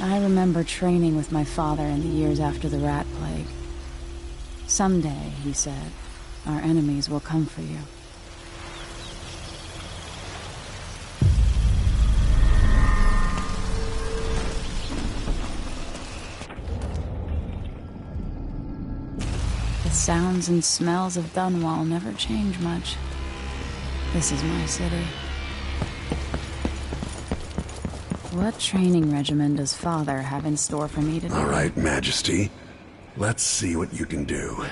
I remember training with my father in the years after the rat plague. Someday, he said, our enemies will come for you. The sounds and smells of Dunwall never change much. This is my city. What training regimen does Father have in store for me today? All right, Majesty. Let's see what you can do.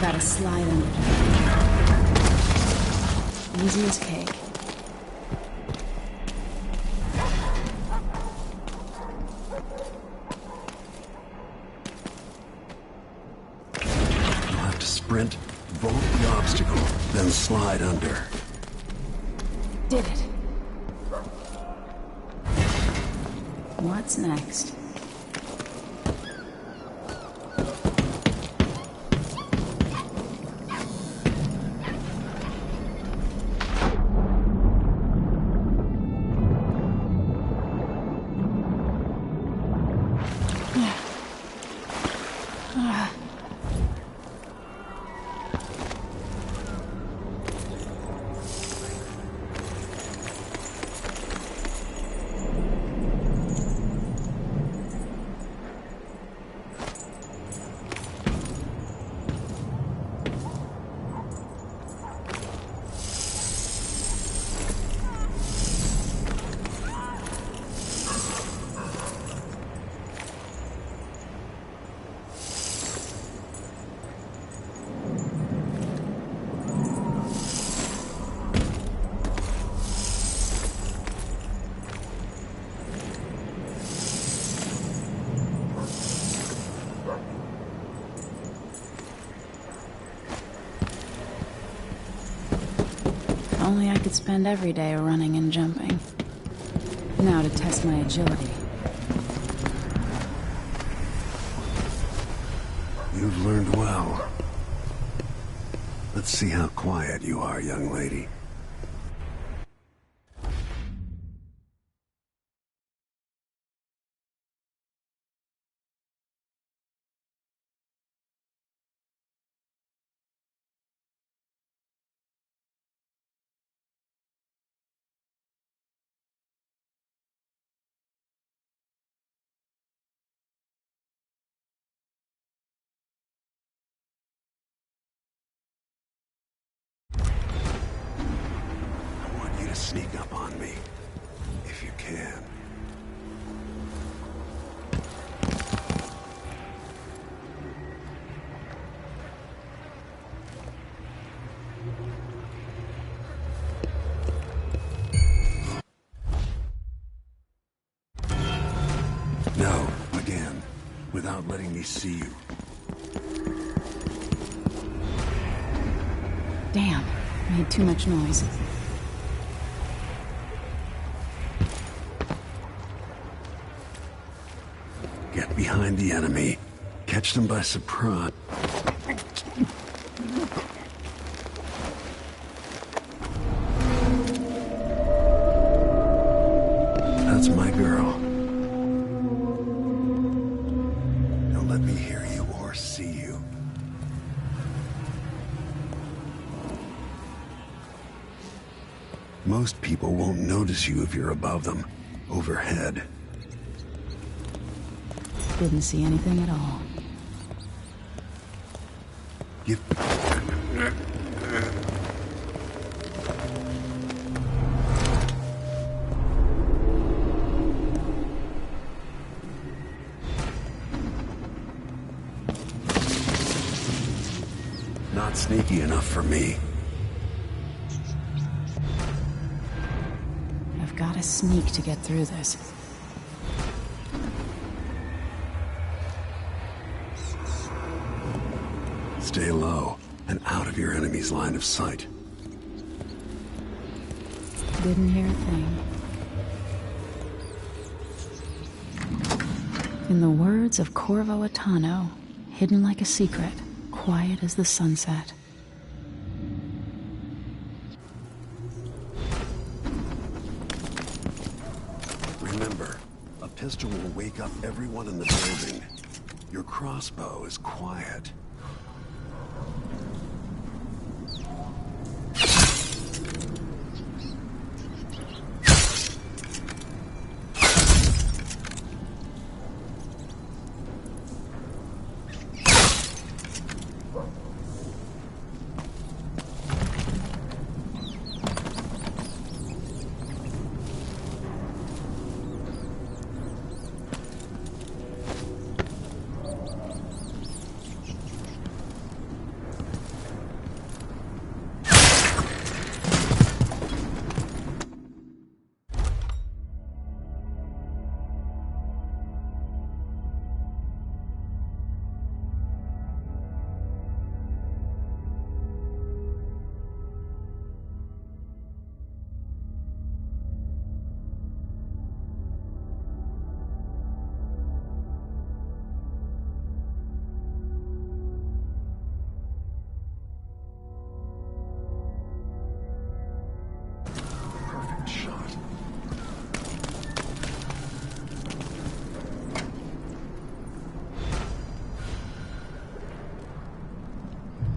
Gotta slide under. Easy as cake. Sprint, vault the obstacle, then slide under. Did it. What's next? Only I could spend every day running and jumping. Now to test my agility. You've learned well. Let's see how quiet you are, young lady. Sneak up on me, if you can. No, again, without letting me see you. Damn, made too much noise. Get behind the enemy. Catch them by surprise. That's my girl. Don't let me hear you or see you. Most people won't notice you if you're above them, overhead. Didn't see anything at all. Not sneaky enough for me. I've got to sneak to get through this. Stay low and out of your enemy's line of sight. Didn't hear a thing. In the words of Corvo Attano, hidden like a secret, quiet as the sunset. Remember, a pistol will wake up everyone in the building. Your crossbow is quiet.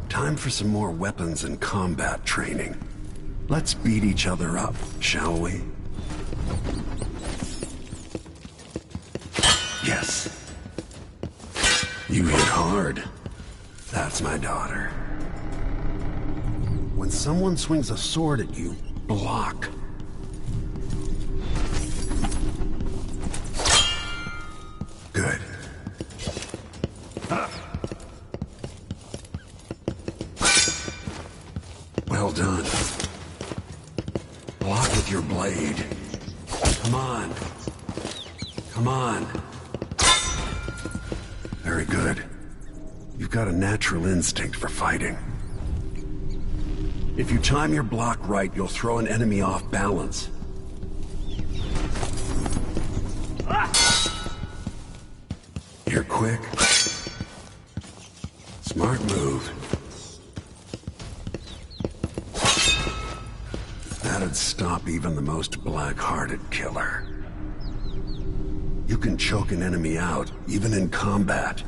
Time for some more weapons and combat training. Let's beat each other up, shall we? Yes. You hit hard. That's my daughter. When someone swings a sword at you, block. Good. Well done. Block with your blade. Come on. Come on. Very good. You've got a natural instinct for fighting. If you time your block right, you'll throw an enemy off balance. You're quick. Smart move. That'd stop even the most black-hearted killer. You can choke an enemy out, even in combat.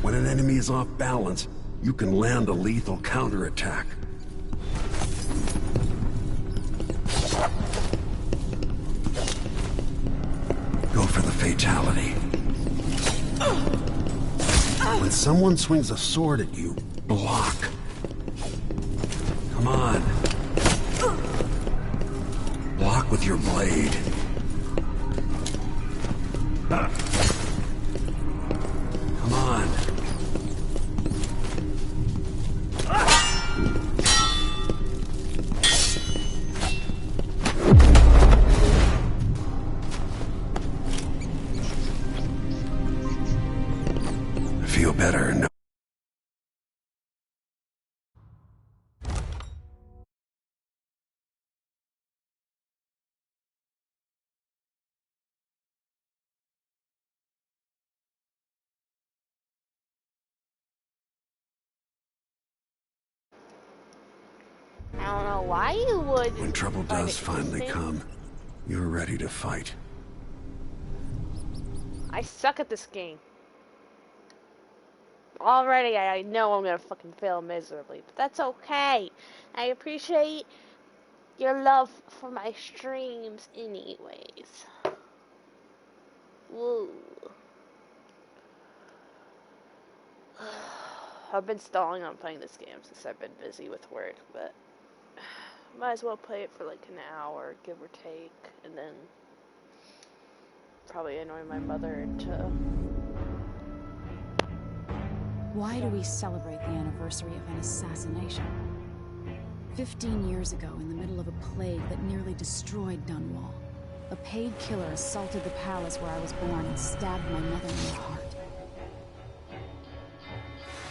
When an enemy is off balance, you can land a lethal counterattack. Go for the fatality. When someone swings a sword at you, block. Come on. Block with your blade. Come on. Feel better, no? I don't know why you would. When trouble does finally come, you're ready to fight. I suck at this game. Already, I know I'm gonna fucking fail miserably, but that's okay. I appreciate your love for my streams anyways. Woo. I've been stalling on playing this game since I've been busy with work, but might as well play it for like an hour, give or take, and then probably annoy my mother into... Why do we celebrate the anniversary of an assassination? 15 years ago, in the middle of a plague that nearly destroyed Dunwall, a paid killer assaulted the palace where I was born and stabbed my mother in the heart.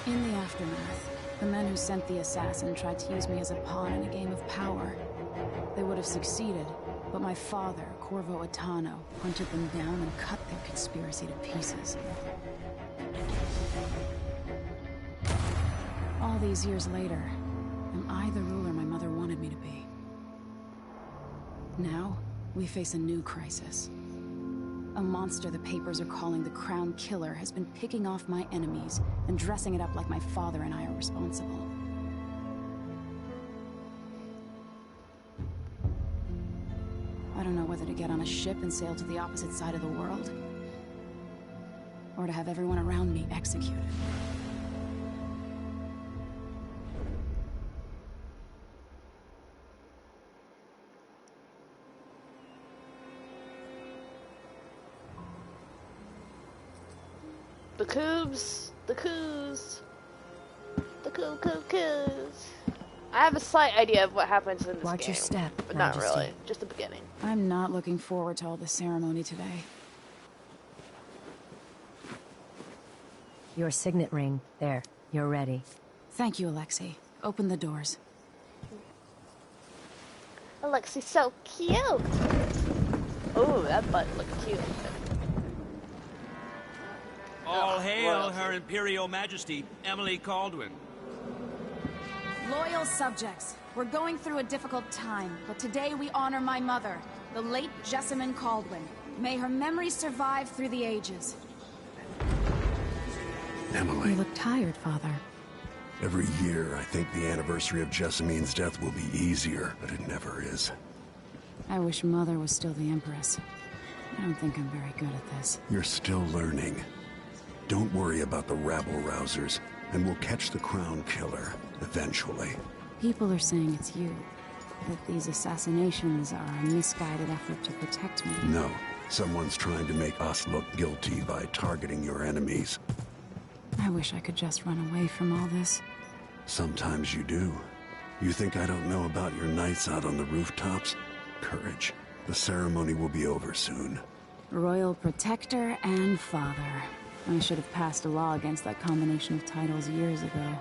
In the aftermath, the men who sent the assassin tried to use me as a pawn in a game of power. They would have succeeded, but my father, Corvo Attano, hunted them down and cut their conspiracy to pieces. All these years later, am I the ruler my mother wanted me to be? Now, we face a new crisis. A monster the papers are calling the Crown Killer has been picking off my enemies and dressing it up like my father and I are responsible. I don't know whether to get on a ship and sail to the opposite side of the world, or to have everyone around me executed. The coos. The coos. The coos. I have a slight idea of what happens in this game. Watch your step, but not Majesty. really. Just the beginning. I'm not looking forward to all the ceremony today. Your signet ring. There. You're ready. Thank you, Alexei. Open the doors. Alexi's so cute. Oh, that butt looked cute. All hail royalty. Her Imperial Majesty, Emily Caldwin. Loyal subjects, we're going through a difficult time, but today we honor my mother, the late Jessamine Caldwin. May her memory survive through the ages. Emily, You look tired, Father. every year I think the anniversary of Jessamine's death will be easier, but it never is. I wish Mother was still the Empress. I don't think I'm very good at this. You're still learning. Don't worry about the rabble-rousers, and we'll catch the Crown Killer, eventually. People are saying it's you. That these assassinations are a misguided effort to protect me. No, someone's trying to make us look guilty by targeting your enemies. I wish I could just run away from all this. Sometimes you do. You think I don't know about your nights out on the rooftops? Courage. The ceremony will be over soon. Royal Protector and Father. I should have passed a law against that combination of titles years ago.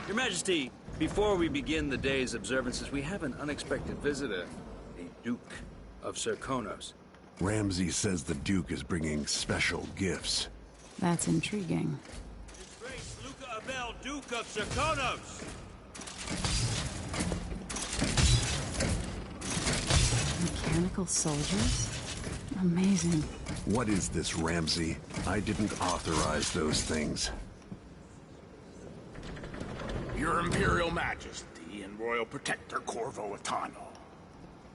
Your Majesty, before we begin the day's observances, we have an unexpected visitor, the Duke of Serkonos. Ramsay says the Duke is bringing special gifts. That's intriguing. His Grace Luca Abel, Duke of Serkonos! Mechanical soldiers? Amazing. What is this, Ramsay? I didn't authorize those things. Your Imperial Majesty and Royal Protector Corvo Attano,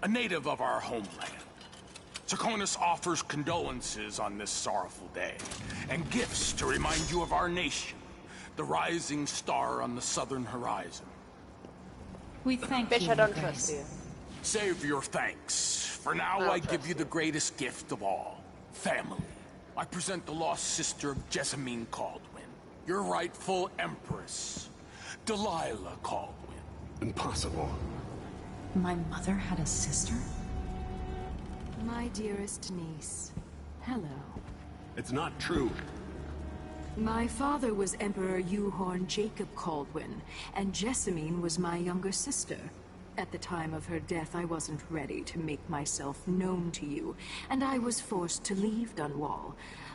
a native of our homeland. Serkonos offers condolences on this sorrowful day, and gifts to remind you of our nation, the rising star on the southern horizon. We thank Bitch, you, I don't Your trust Grace. you. Save your thanks. For now, don't I give trust you the greatest gift of all, family. I present the lost sister of Jessamine Caldwin, your rightful empress, Delilah Caldwin. Impossible. My mother had a sister? My dearest niece, hello. It's not true. My father was Emperor Yuhorn Jacob Caldwin, and Jessamine was my younger sister. At the time of her death, I wasn't ready to make myself known to you, and I was forced to leave Dunwall.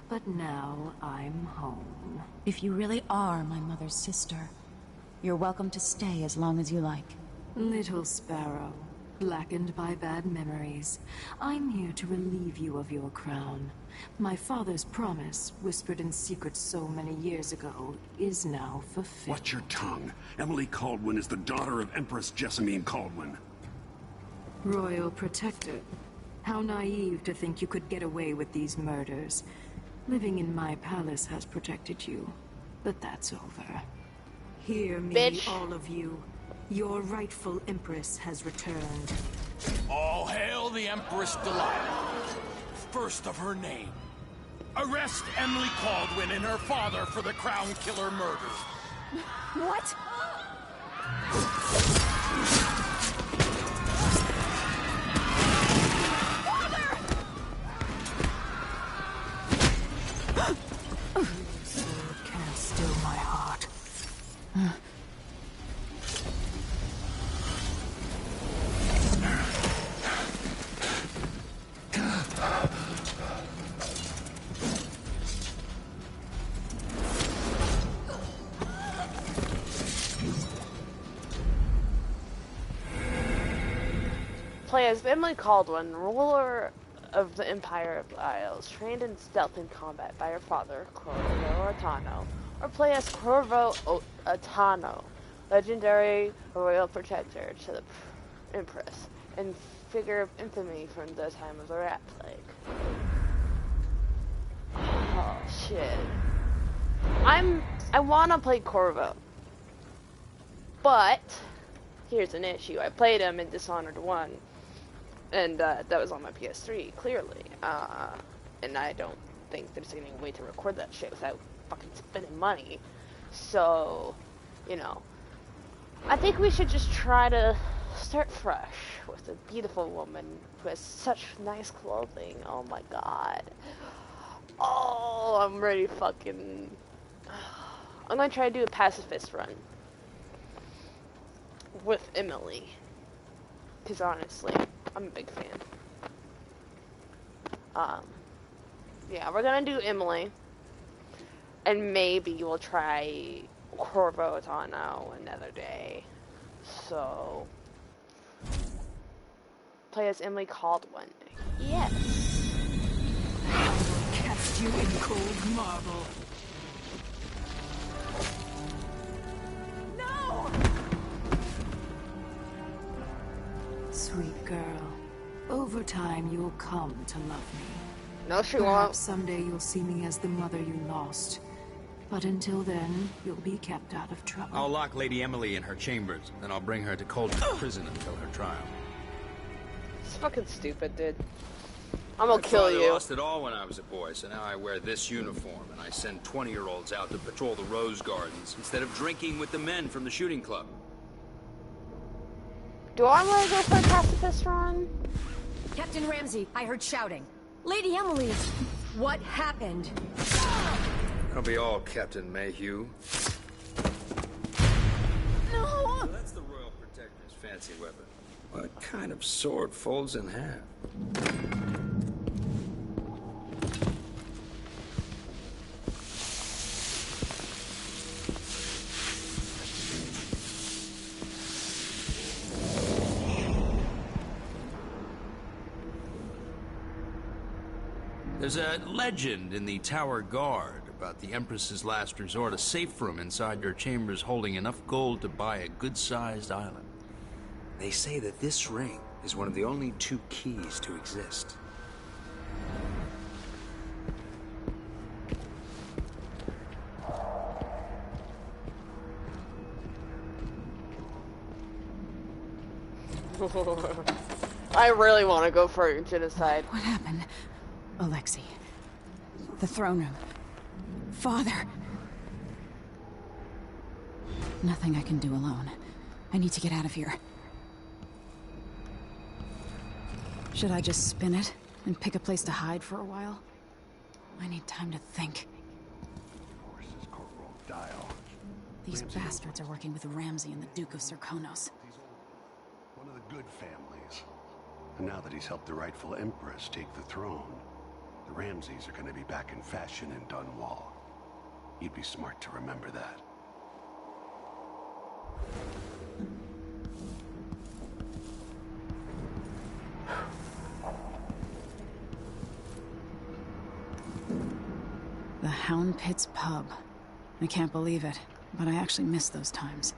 But now I'm home. If you really are my mother's sister, you're welcome to stay as long as you like. Little sparrow, blackened by bad memories, I'm here to relieve you of your crown. My father's promise, whispered in secret so many years ago, is now fulfilled. Watch your tongue. Emily Caldwin is the daughter of Empress Jessamine Caldwin. Royal Protector. How naive to think you could get away with these murders. Living in my palace has protected you, but that's over. Hear me, Bitch. all of you. Your rightful Empress has returned. All hail the Empress Delilah, first of her name. Arrest Emily Caldwin and her father for the Crown Killer murder. What? play as Emily Caldwin, ruler of the Empire of the Isles, trained in stealth and combat by her father, Corvo Attano, or play as Corvo Attano, legendary royal protector to the Empress, and figure of infamy from the time of the Rat Plague. Oh, shit. I wanna play Corvo, but here's an issue. I played him in Dishonored 1, and that was on my PS3, clearly. And I don't think there's any way to record that shit without fucking spending money. So, you know, I think we should just try to start fresh with a beautiful woman who has such nice clothing. Oh my god. Oh, I'm ready fucking... I'm gonna try to do a pacifist run with Emily, because honestly, I'm a big fan. Yeah, we're gonna do Emily, and maybe we'll try Corvo Attano another day. So, play as Emily Caldwin. Yes. I will cast you in cold marble. No! Sweet girl, over time you'll come to love me. No, she Perhaps won't. someday you'll see me as the mother you lost. But until then, you'll be kept out of trouble. I'll lock Lady Emily in her chambers, then I'll bring her to Cauldron prison until her trial. It's fucking stupid, dude. I'm gonna kill you. I lost it all when I was a boy, so now I wear this uniform, and I send 20-year-olds out to patrol the rose gardens instead of drinking with the men from the shooting club. Do I want to go for a pacifist run? Captain Ramsey, I heard shouting. Lady Emily, what happened? That'll be all, Captain Mayhew. No! So that's the Royal Protector's fancy weapon. What kind of sword folds in half? There's a legend in the Tower Guard about the Empress's last resort, a safe room inside your chambers holding enough gold to buy a good-sized island. They say that this ring is one of the only 2 keys to exist. I really want to go for genocide. What happened? Alexei. The throne room. Father. Nothing I can do alone. I need to get out of here. Should I just spin it and pick a place to hide for a while? I need time to think. Forces Corporal Dial. These bastards are working with Ramsey and the Duke of Serkonos. One of the good families. And now that he's helped the rightful Empress take the throne, the Ramseys are going to be back in fashion in Dunwall. You'd be smart to remember that. The Hound Pits pub. I can't believe it, but I actually miss those times.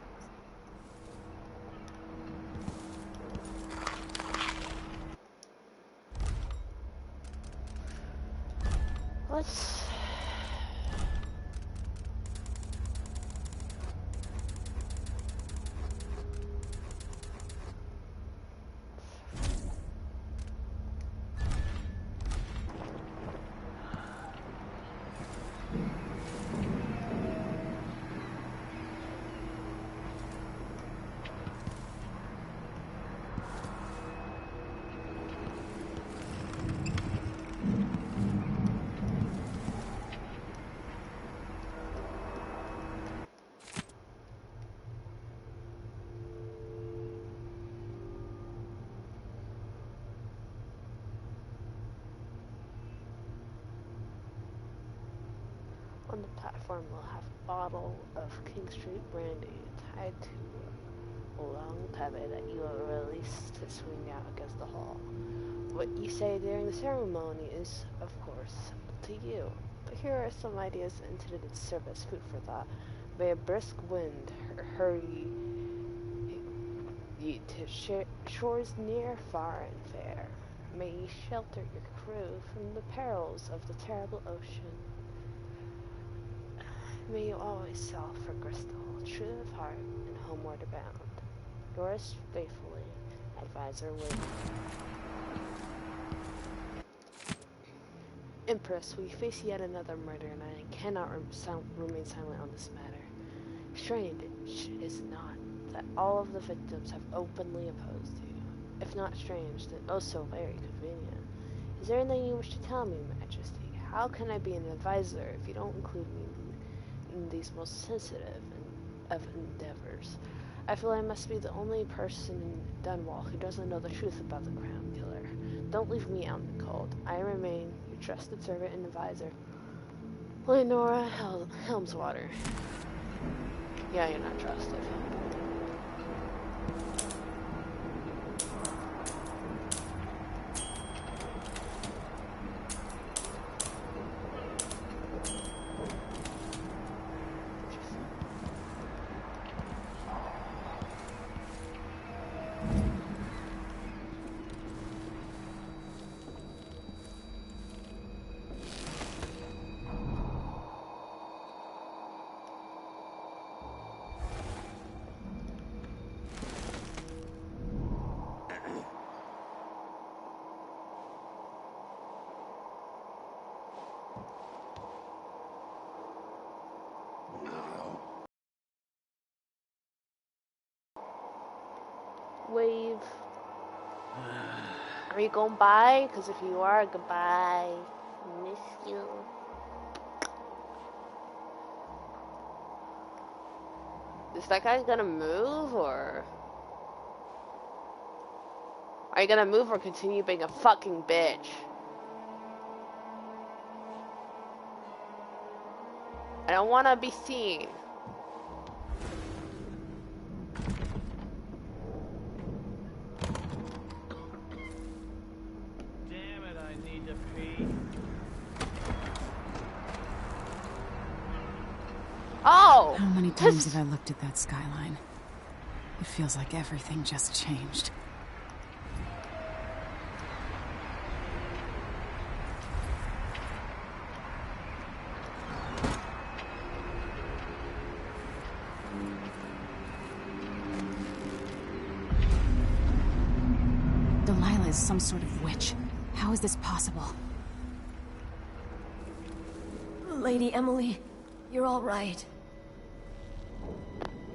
Let's... On the platform, we'll have a bottle of King Street brandy tied to a long time that you are released to swing out against the hall. What you say during the ceremony is, of course, up to you. But here are some ideas intended to serve as food for thought. May a brisk wind hurry you to shores near, far, and fair. May you shelter your crew from the perils of the terrible ocean. May you always sail for Bristol, true of heart and homeward bound. Yours faithfully, Advisor Wade. Empress, we face yet another murder, and I cannot remain silent on this matter. Strange is not that all of the victims have openly opposed you. If not strange, then oh so very convenient. Is there anything you wish to tell me, Majesty? How can I be an advisor if you don't include me in these most sensitive of endeavors? I feel I must be the only person in Dunwall who doesn't know the truth about the Crown Killer. Don't leave me out in the cold. I remain your trusted servant and advisor, Leonora Helmswater. Yeah, you're not trusted. Wave. Are you going by? Because if you are, goodbye. Miss you. Is that guy gonna move, or? Are you gonna move or continue being a fucking bitch? I don't wanna be seen. Oh! How many times have I looked at that skyline? It feels like everything just changed. Delilah is some sort of witch. How is this possible? Lady Emily, you're all right.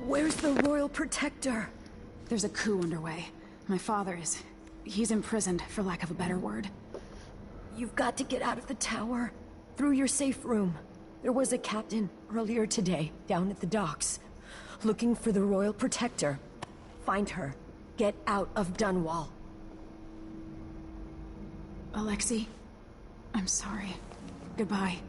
Where's the Royal Protector? There's a coup underway. My father is... he's imprisoned, for lack of a better word. You've got to get out of the tower. Through your safe room. There was a captain earlier today, down at the docks, looking for the Royal Protector. Find her. Get out of Dunwall. Alexei, I'm sorry. Goodbye.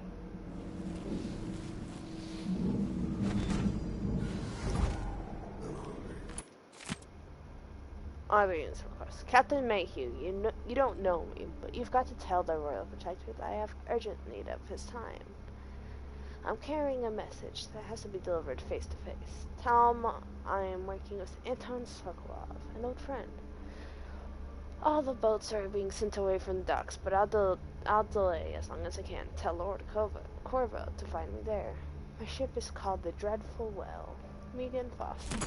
Audience request. Captain Mayhew, you don't know me, but you've got to tell the Royal Protector that I have urgent need of his time. I'm carrying a message that has to be delivered face to face. Tell him I am working with Anton Sokolov, an old friend. All the boats are being sent away from the docks, but I'll delay as long as I can. Tell Lord Corvo to find me there. My ship is called the Dreadful Well. Megan Foster.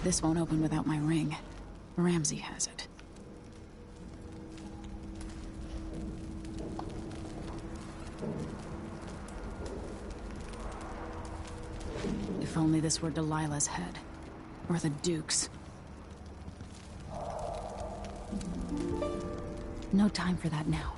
This won't open without my ring. Ramsey has it. If only this were Delilah's head. Or the Duke's. No time for that now.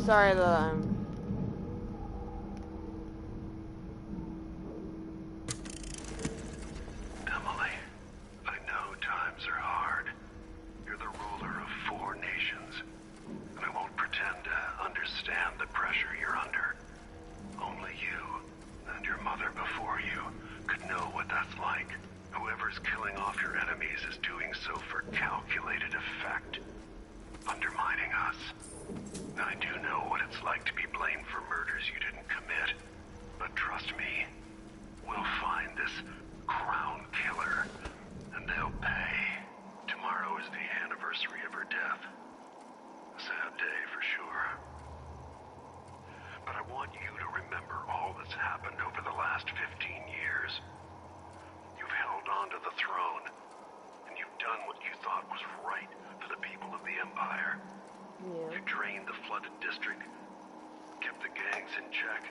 Sorry that I'm... Emily, I know times are hard. You're the ruler of 4 nations, and I won't pretend to understand the pressure you're under. Only you, and your mother before you, could know what that's like. Whoever's killing off your enemies is doing so for calculated effect, undermining us. I do know what it's like to be blamed for murders you didn't commit, but trust me, we'll find this crown killer, and they'll pay. Tomorrow is the anniversary of her death. A sad day for sure. But I want you to remember all that's happened over the last 15 years. You've held on to the throne, and you've done what you thought was right for the people of the Empire. Yeah. You drained the flooded district, kept the gangs in check,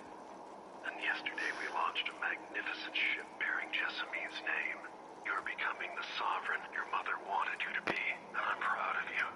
and yesterday we launched a magnificent ship bearing Jessamine's name. You're becoming the sovereign your mother wanted you to be, and I'm proud of you.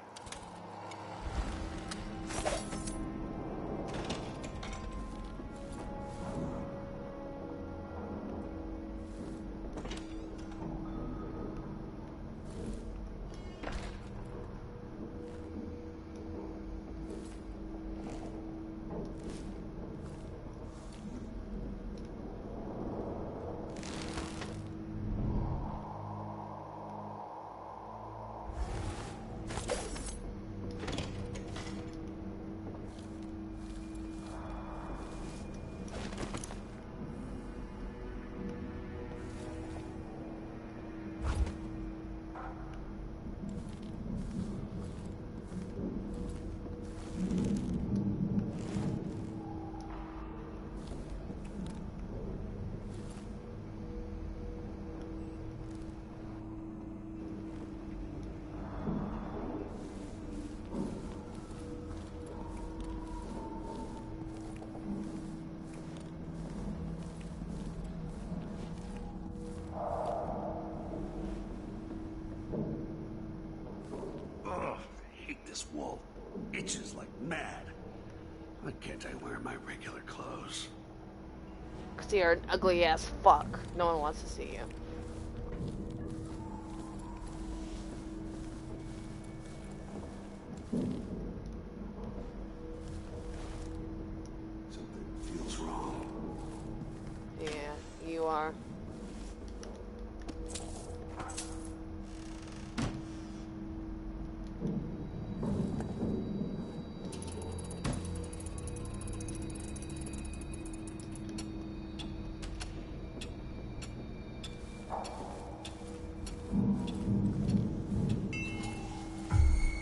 This wall itches like mad. Why can't I wear my regular clothes? 'Cause you're an ugly ass fuck. No one wants to see you. Something feels wrong. Yeah, you are.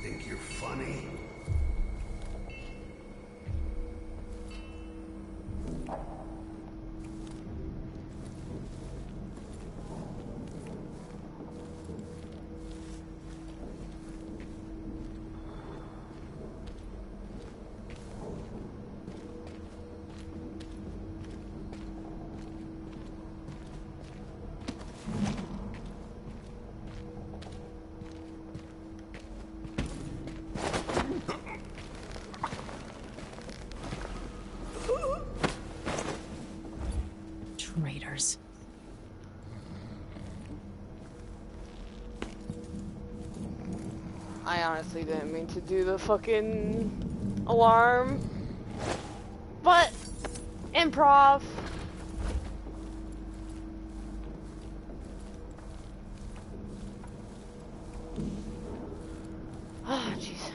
Think you're funny? Traitors. I honestly didn't mean to do the fucking alarm. But, improv. Ah, jeez.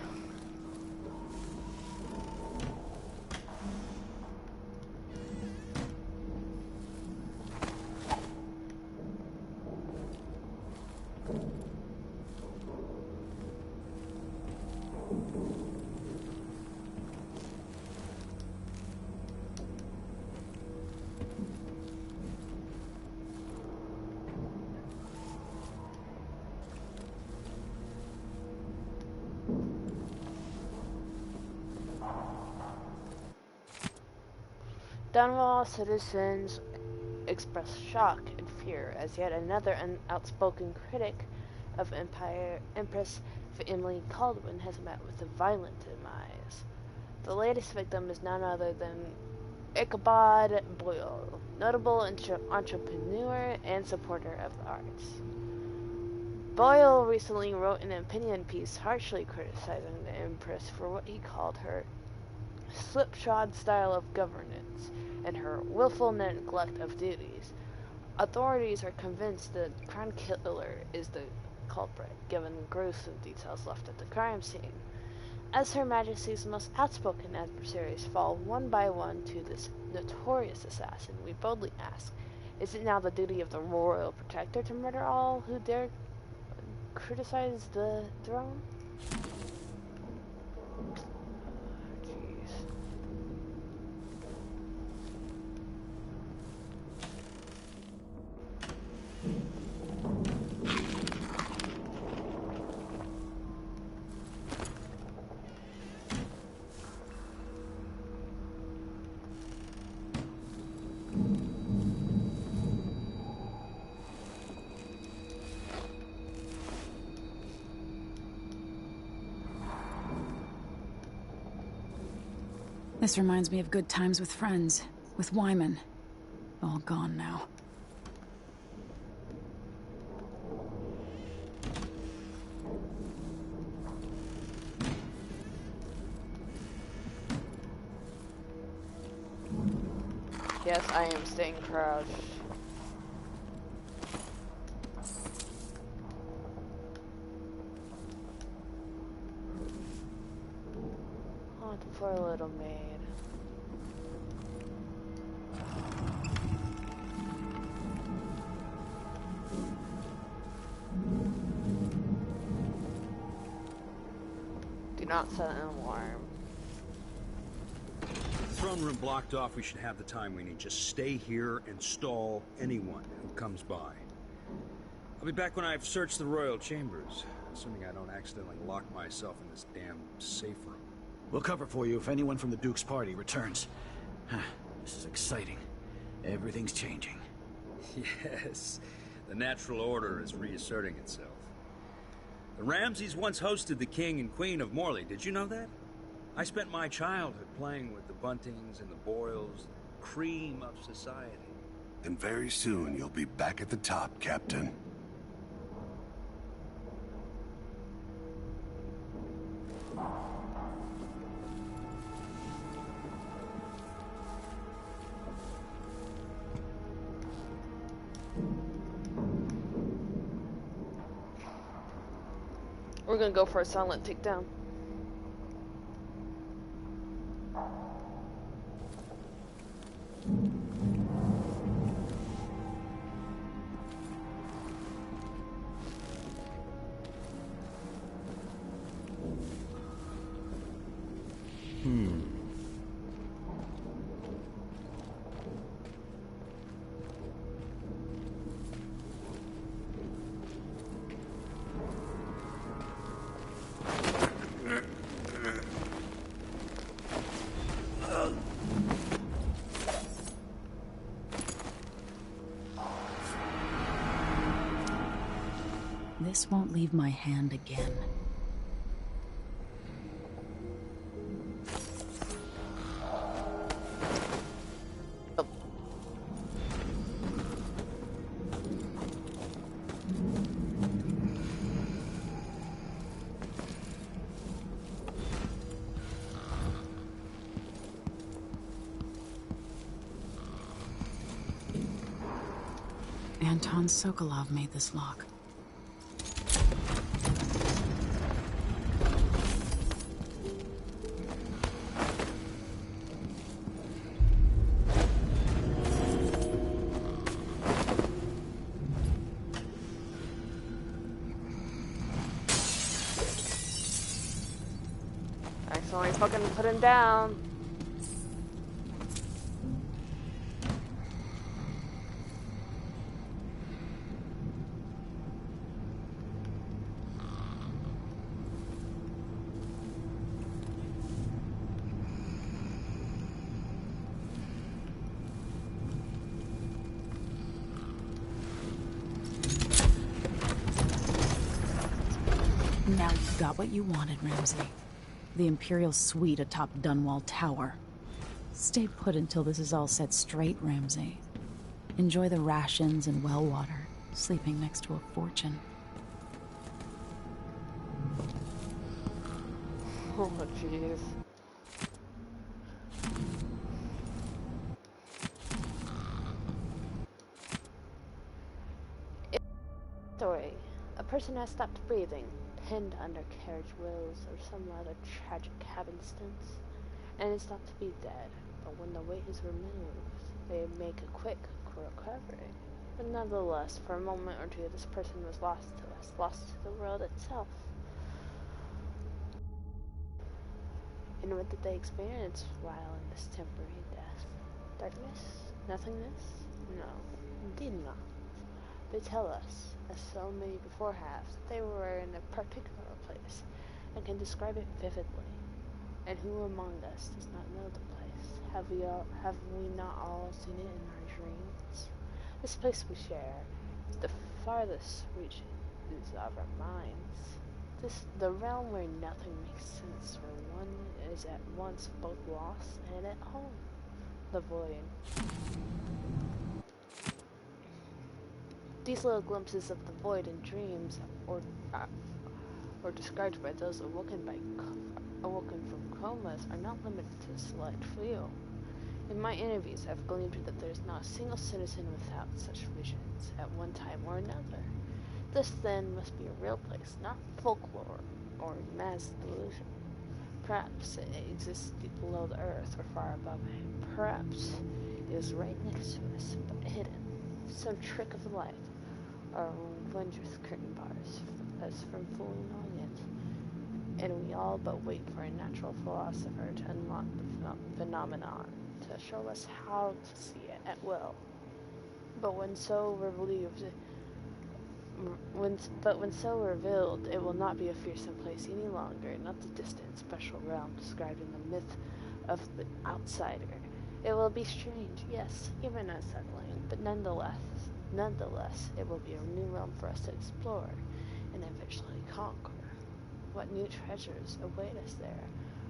Dunwall citizens expressed shock and fear as yet another outspoken critic of Empress Emily Caldwin has met with a violent demise. The latest victim is none other than Ichabod Boyle, notable entrepreneur and supporter of the arts. Boyle recently wrote an opinion piece harshly criticizing the Empress for what he called her slipshod style of governance and her willful neglect of duties. Authorities are convinced the crown killer is the culprit, given gruesome details left at the crime scene. As Her Majesty's most outspoken adversaries fall one by one to this notorious assassin, we boldly ask, is it now the duty of the royal protector to murder all who dare criticize the throne? Jeez. This reminds me of good times with friends, with Wyman. All gone now. Yes, I am staying crouched. Oh, the poor little maid. Do not set an alarm. Throne room blocked off. We should have the time we need. Just stay here and stall anyone who comes by. I'll be back when I've searched the royal chambers, assuming I don't accidentally lock myself in this damn safe room. We'll cover for you if anyone from the Duke's party returns. This is exciting. Everything's changing. Yes, the natural order is reasserting itself. The Ramseys once hosted the King and Queen of Morley. Did you know that? I spent my childhood playing with the Buntings and the Boyles, the cream of society. And very soon you'll be back at the top, Captain. We're gonna go for a silent takedown. This won't leave my hand again. Anton Sokolov made this lock. Accidentally fucking put him down. Now you got what you wanted, Ramsey. The Imperial Suite atop Dunwall Tower. Stay put until this is all set straight, Ramsay. Enjoy the rations and well water, sleeping next to a fortune. Oh, jeez. Story. A person has stopped breathing, pinned under carriage wheels or some rather tragic happenstance, and is thought to be dead. But when the weight is removed, they make a quick recovery. But nonetheless, for a moment or two, this person was lost to us, lost to the world itself. And what did they experience while in this temporary death? Darkness? Nothingness? No, indeed not. They tell us, as so many before have, that they were in a particular place, and can describe it vividly. And who among us does not know the place? Have we not all seen it in our dreams? This place we share is the farthest reaches of our minds. The realm where nothing makes sense, where one is at once both lost and at home. The void. These little glimpses of the void in dreams, or described by those awoken from comas, are not limited to a select few. In my interviews, I've gleaned that there is not a single citizen without such visions at one time or another. This, then, must be a real place, not folklore or mass delusion. Perhaps it exists deep below the earth or far above it. Perhaps it is right next to us, but hidden. Some trick of life, or wondrous curtain bars, us from fooling on it. And we all but wait for a natural philosopher to unlock the phenomenon, to show us how to see it at will. But when so revealed, it will not be a fearsome place any longer, not the distant, special realm described in the myth of the outsider. It will be strange, yes, even unsettling, but nonetheless, it will be a new realm for us to explore and eventually conquer. What new treasures await us there?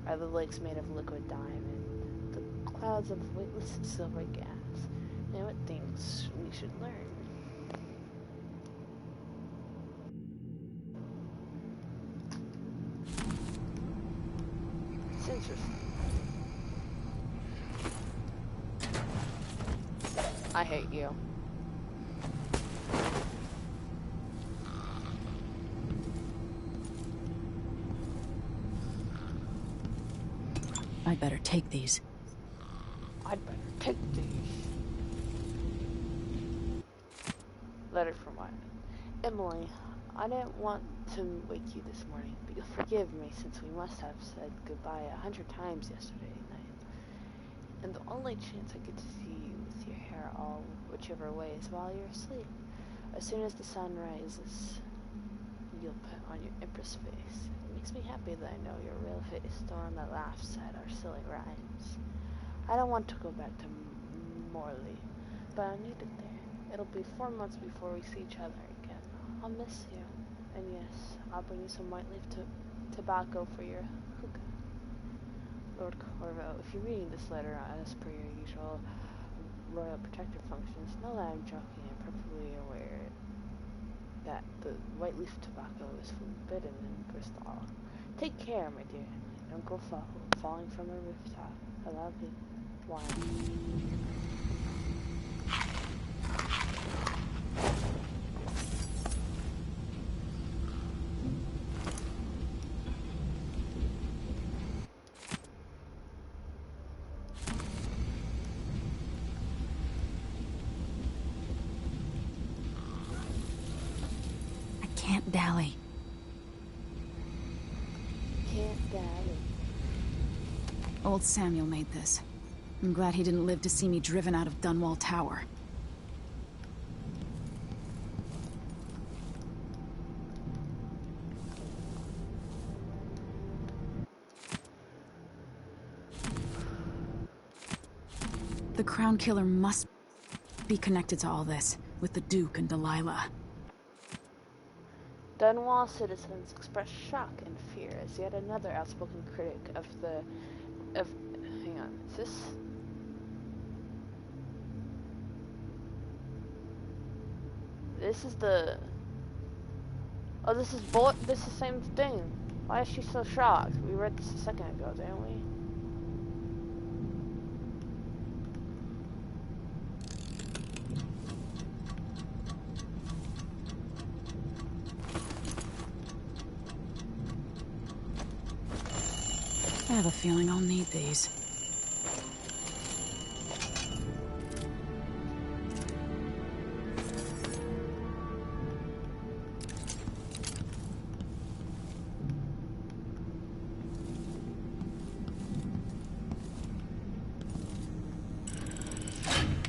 Are the lakes made of liquid diamond, the clouds of weightless silver gas, and what things we should learn? It's interesting. I hate you. I'd better take these. I'd better take these. Letter from what? Emily, I didn't want to wake you this morning, but you'll forgive me since we must have said goodbye 100 times yesterday night. And the only chance I get to see you with your hair all whichever way is while you're asleep. As soon as the sun rises, you'll put on your Empress face. It makes me happy that I know your real face, the one that laughs at our silly rhymes. I don't want to go back to Morley, but I need it there. It'll be 4 months before we see each other again. I'll miss you. And yes, I'll bring you some white leaf tobacco for your hookah. Lord Corvo, if you're reading this letter as per your usual royal protector functions, know that I'm joking and perfectly aware that the white leaf tobacco is forbidden in Bristol. Take care, my dear. Don't go falling from a rooftop. I love you. Why? Can't dally. Can't dally. Old Samuel made this. I'm glad he didn't live to see me driven out of Dunwall Tower. The Crown Killer must be connected to all this, with the Duke and Delilah. Dunwall citizens express shock and fear here as yet another outspoken critic of the... hang on, is this... This is the... Oh, this is the same thing. Why is she so shocked? We read this a second ago, didn't we? I have a feeling I'll need these.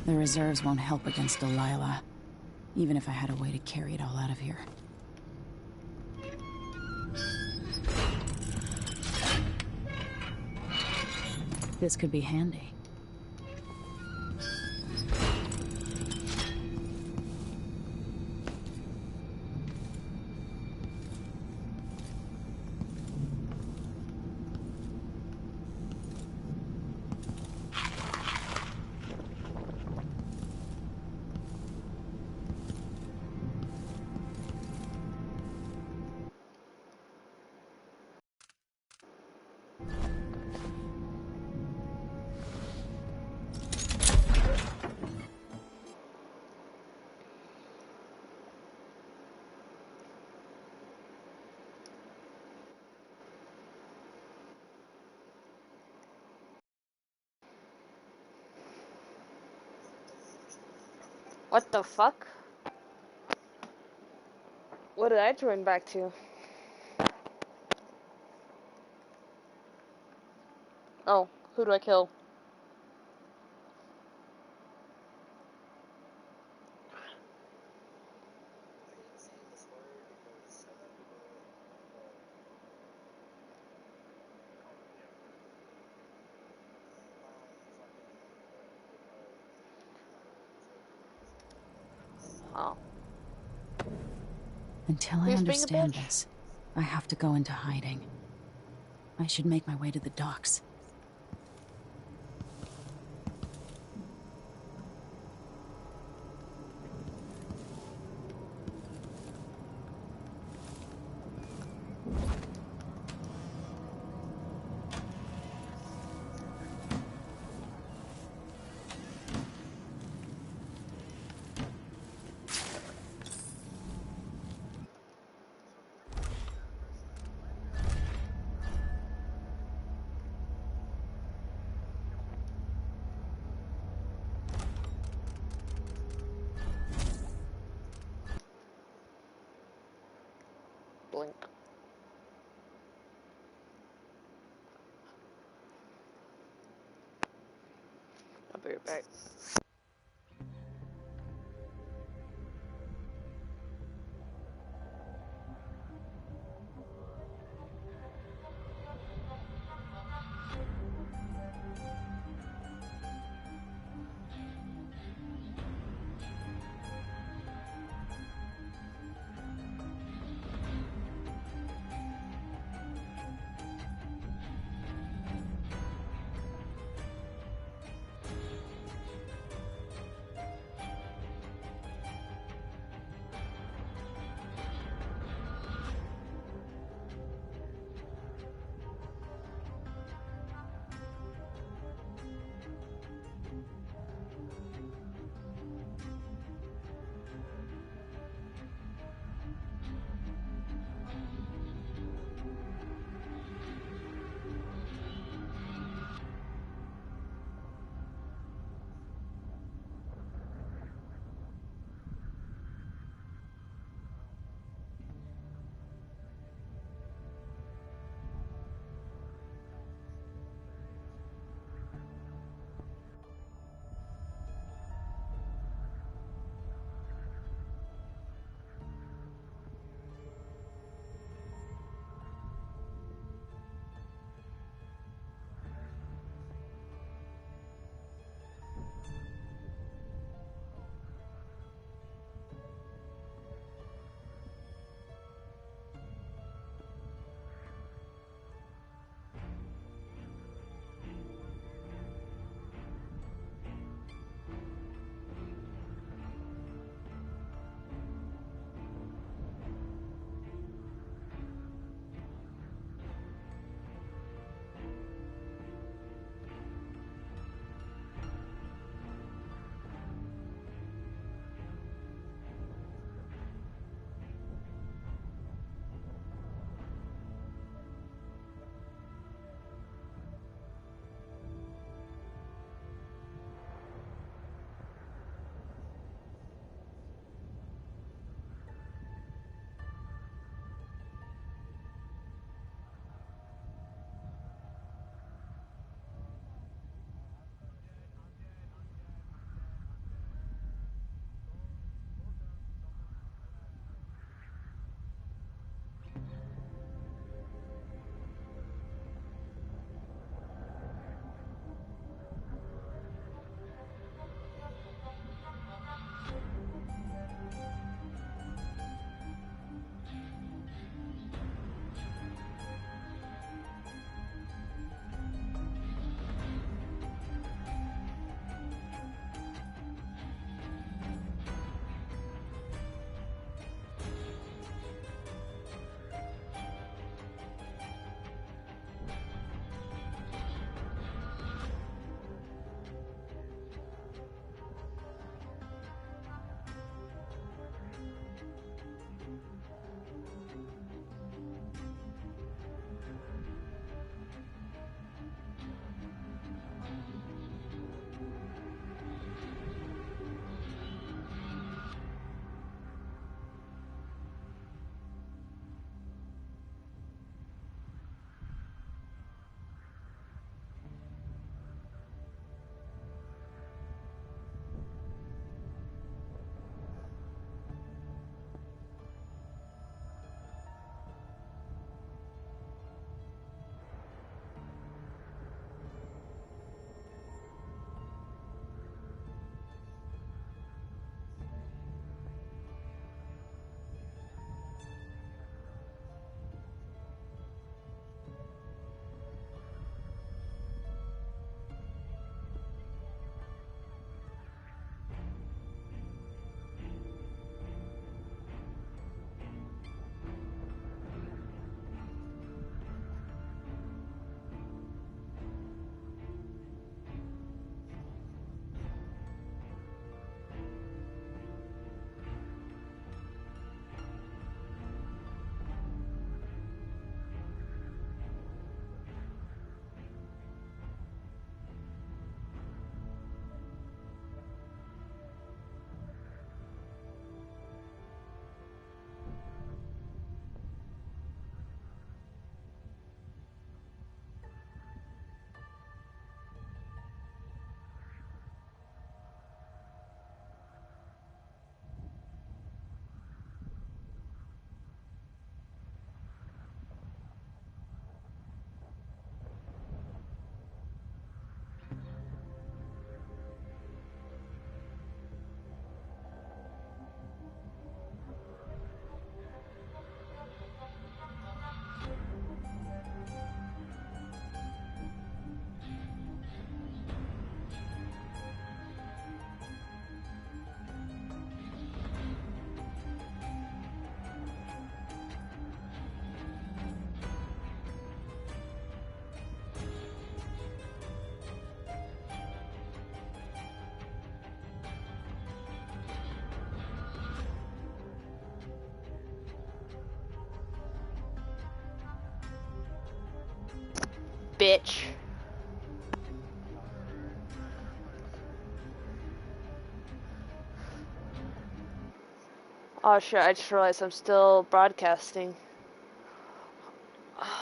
The reserves won't help against Delilah, even if I had a way to carry it all out of here. This could be handy. What the fuck? What did I join back to? Oh, who do I kill? Oh. Until I Who's being a understand bitch? this, I have to go into hiding. I should make my way to the docks. Blink. I'll be right back. bitch. Oh shit, I just realized I'm still broadcasting.